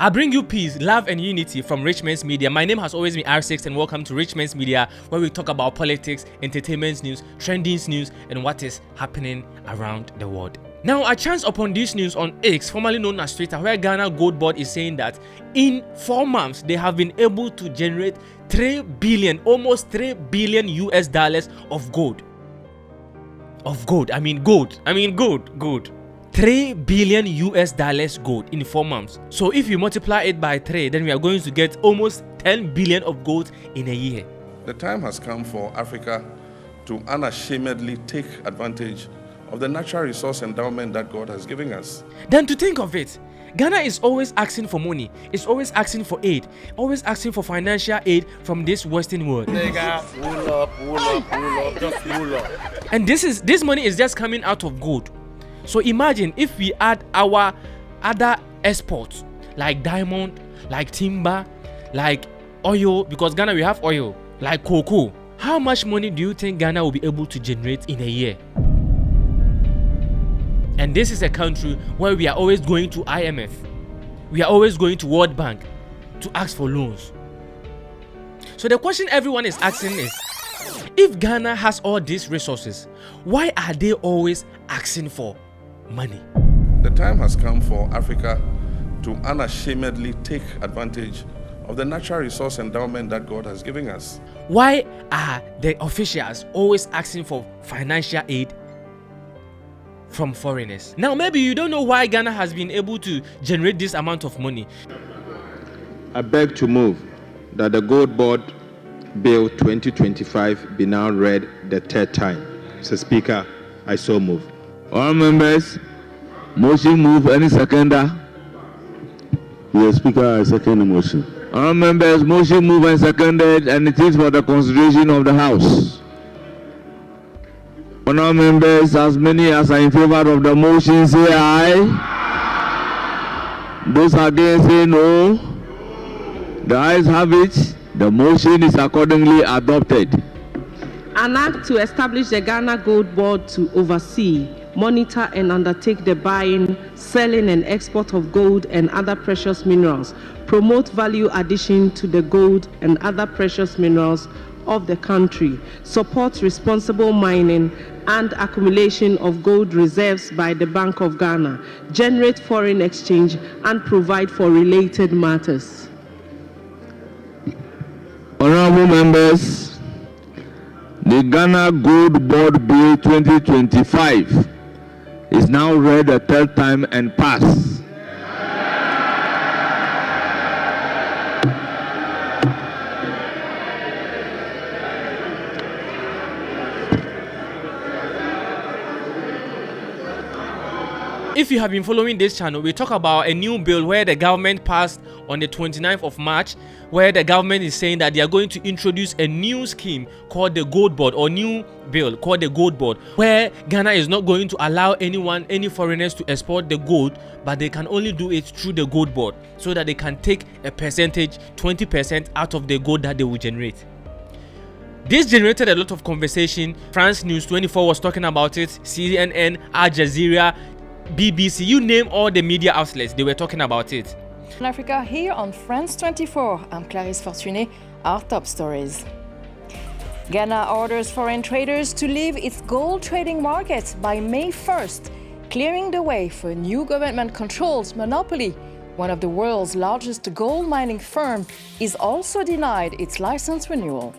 I bring you peace, love, and unity from Rich Men's Media. My name has always been R6, and welcome to Rich Men's Media, where we talk about politics, entertainment news, trending news, and what is happening around the world. Now, I chanced upon this news on X, formerly known as Twitter, where Ghana Goldbod is saying that in 4 months they have been able to generate 3 billion, almost 3 billion US dollars of gold. Gold. 3 billion US dollars gold in 4 months. So if you multiply it by 3, then we are going to get almost 10 billion of gold in a year. The time has come for Africa to unashamedly take advantage of the natural resource endowment that God has given us. Then to think of it, Ghana is always asking for money, it's always asking for aid, always asking for financial aid from this Western world. Pull up. And this money is just coming out of gold. So imagine if we add our other exports like diamond, like timber, like oil, because Ghana we have oil, like cocoa. How much money do you think Ghana will be able to generate in a year? And this is a country where we are always going to IMF. We are always going to World Bank to ask for loans. So the question everyone is asking is, if Ghana has all these resources, why are they always asking for money? The time has come for Africa to unashamedly take advantage of the natural resource endowment that God has given us. Why are the officials always asking for financial aid from foreigners? Now, maybe you don't know why Ghana has been able to generate this amount of money. I beg to move that the Goldbod Bill 2025 be now read the 3rd time. Mr. Speaker, I so move. All members, motion move. Any seconder? Yes, Speaker, I second the motion. All members, motion move and seconded, and it is for the consideration of the House. Honourable members, as many as are in favor of the motion, say aye. Those against, say no. The ayes have it. The motion is accordingly adopted. An act to establish the Ghana Goldbod to oversee, monitor, and undertake the buying, selling, and export of gold and other precious minerals, promote value addition to the gold and other precious minerals of the country, support responsible mining and accumulation of gold reserves by the Bank of Ghana, generate foreign exchange, and provide for related matters. Honourable members, the Ghana Goldbod Bill 2025 is now read a 3rd time and passed. If you have been following this channel, we talk about a new bill where the government passed on the 29th of March, where the government is saying that they are going to introduce a new scheme called the Goldbod, or new bill called the Goldbod, where Ghana is not going to allow any foreigners to export the gold, but they can only do it through the Goldbod, so that they can take a percentage, 20% out of the gold that they will generate. This generated a lot of conversation. France News 24 was talking about it, CNN, Al Jazeera, BBC, you name all the media outlets, they were talking about it. In Africa, here on France 24, I'm Clarisse Fortuné. Our top stories. Ghana orders foreign traders to leave its gold trading market by May 1st, clearing the way for a new government-controlled monopoly. One of the world's largest gold mining firm is also denied its license renewal.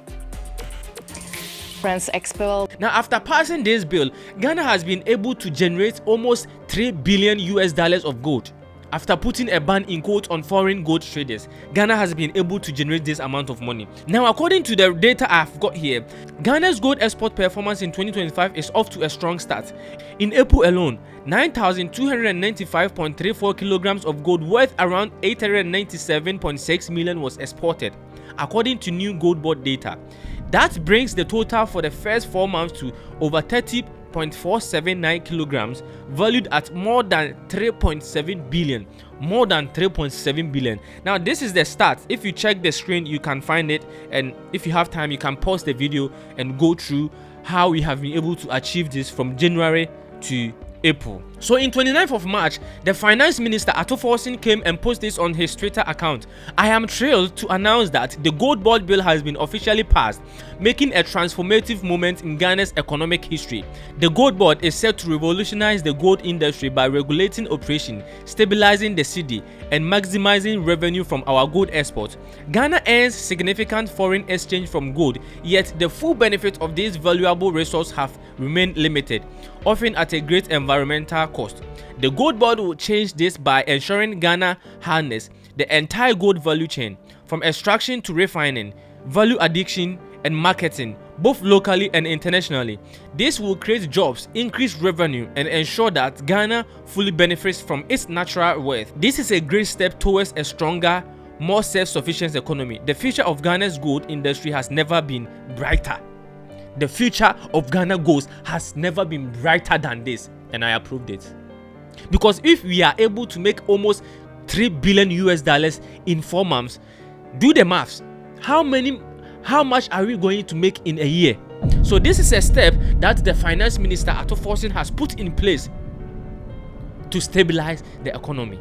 France expelled. Now, after passing this bill, Ghana has been able to generate almost 3 billion US dollars of gold. After putting a ban in quotes on foreign gold traders, Ghana has been able to generate this amount of money. Now, according to the data I've got here, Ghana's gold export performance in 2025 is off to a strong start. In April alone, 9,295.34 kilograms of gold worth around 897.6 million was exported, according to new Goldbod data. That brings the total for the first 4 months to over 30.479 kilograms, valued at more than 3.7 billion. More than 3.7 billion. Now, this is the start. If you check the screen, you can find it, and if you have time, you can pause the video and go through how we have been able to achieve this from January to April. So in 29th of March, the finance minister Atoforsin came and posted this on his Twitter account. I am thrilled to announce that the Goldbod bill has been officially passed, making a transformative moment in Ghana's economic history. The Goldbod is set to revolutionize the gold industry by regulating operation, stabilizing the cedi, and maximizing revenue from our gold exports. Ghana earns significant foreign exchange from gold, yet the full benefit of this valuable resource have remained limited, often at a great environmental cost. The Goldbod will change this by ensuring Ghana harness the entire gold value chain, from extraction to refining, value addition, and marketing, both locally and internationally. This will create jobs, increase revenue, and ensure that Ghana fully benefits from its natural wealth. This is a great step towards a stronger, more self-sufficient economy. The future of Ghana's gold industry has never been brighter. The future of Ghana gold has never been brighter than this, and I approved it. Because if we are able to make almost $3 billion in 4 months, do the maths. How much are we going to make in a year? So this is a step that the finance minister Atoforsin has put in place to stabilize the economy.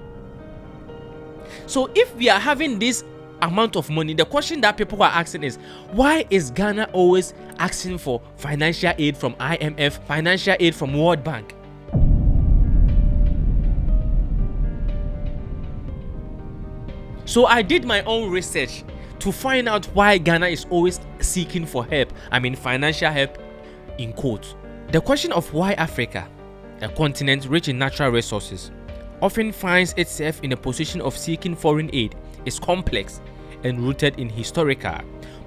So if we are having this amount of money, the question that people are asking is, why is Ghana always asking for financial aid from IMF, financial aid from World Bank? So I did my own research to find out why Ghana is always seeking for help. I mean financial help in quotes. The question of why Africa, a continent rich in natural resources, often finds itself in a position of seeking foreign aid is complex and rooted in historical,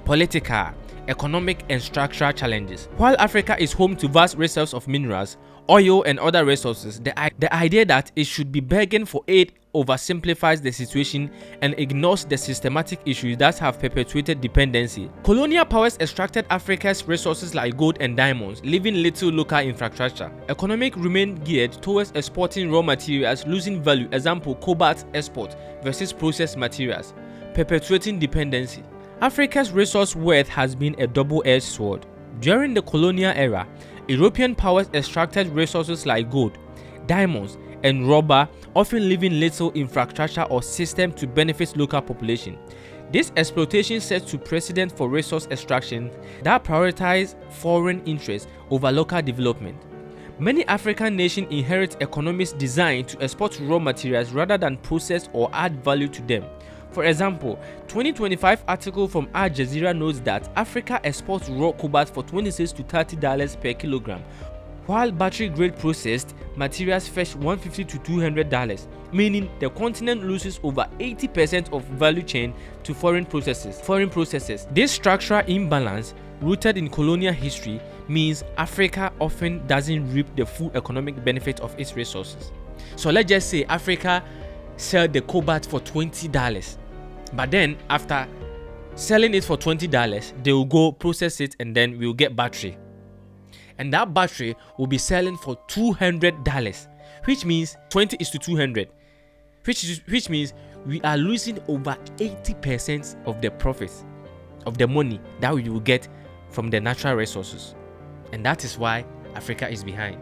political, economic, and structural challenges. While Africa is home to vast reserves of minerals, oil, and other resources, the idea that it should be begging for aid oversimplifies the situation and ignores the systematic issues that have perpetuated dependency. Colonial powers extracted Africa's resources like gold and diamonds, leaving little local infrastructure. Economic remained geared towards exporting raw materials, losing value, example cobalt export versus processed materials, perpetuating dependency. Africa's resource wealth has been a double-edged sword. During the colonial era, European powers extracted resources like gold, diamonds, and rubber, often leaving little infrastructure or system to benefit local population. This exploitation sets to precedent for resource extraction that prioritize foreign interests over local development. Many African nations inherit economies designed to export raw materials rather than process or add value to them. For example, 2025 article from Al Jazeera notes that Africa exports raw cobalt for $26 to $30 per kilogram, while battery-grade processed materials fetch $150 to $200, meaning the continent loses over 80% of value chain to foreign processes. This structural imbalance, rooted in colonial history, means Africa often doesn't reap the full economic benefit of its resources. So let's just say Africa sell the cobalt for $20, but then after selling it for $20, they will go process it and then we'll get battery. And that battery will be selling for $200, which means 20 is to 200, which means we are losing over 80% of the profits of the money that we will get from the natural resources. And that is why Africa is behind.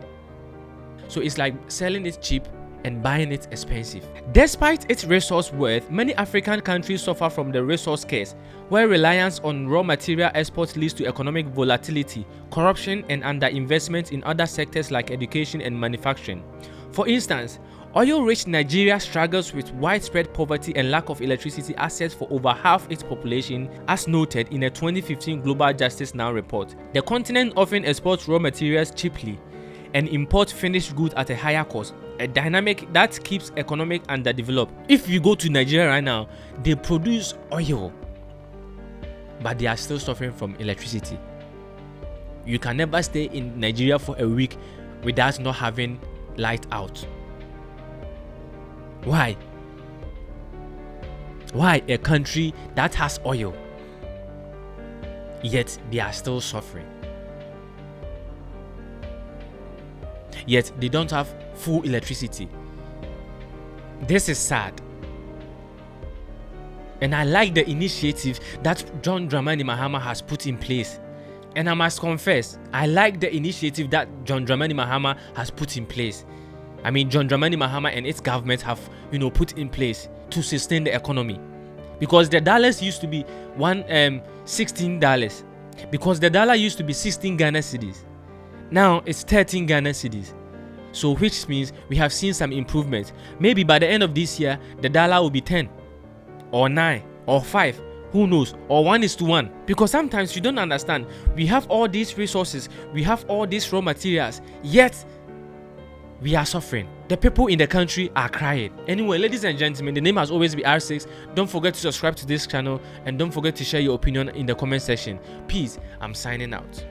So it's like selling it cheap and buying it expensive. Despite its resource worth, many African countries suffer from the resource curse, where reliance on raw material exports leads to economic volatility, corruption, and underinvestment in other sectors like education and manufacturing. For instance, oil-rich Nigeria struggles with widespread poverty and lack of electricity access for over half its population, as noted in a 2015 Global Justice Now report. The continent often exports raw materials cheaply and imports finished goods at a higher cost, a dynamic that keeps economic underdeveloped. If you go to Nigeria right now, they produce oil, but they are still suffering from electricity. You can never stay in Nigeria for a week without not having light out. Why? Why a country that has oil, yet they are still suffering? Yet they don't have full electricity. This is sad. And I like the initiative that John Dramani Mahama has put in place. And I must confess, I like the initiative that John Dramani Mahama has put in place. I mean, John Dramani Mahama and its government have, put in place to sustain the economy. Because the dollars used to be $16. Because the dollar used to be 16 Ghana cedis. Now it's 13 Ghana cedis. So which means we have seen some improvement. Maybe by the end of this year, the dollar will be 10 or 9 or 5. Who knows? Or 1:1. Because sometimes you don't understand. We have all these resources. We have all these raw materials. Yet, we are suffering. The people in the country are crying. Anyway, ladies and gentlemen, the name has always been R6. Don't forget to subscribe to this channel. And don't forget to share your opinion in the comment section. Peace. I'm signing out.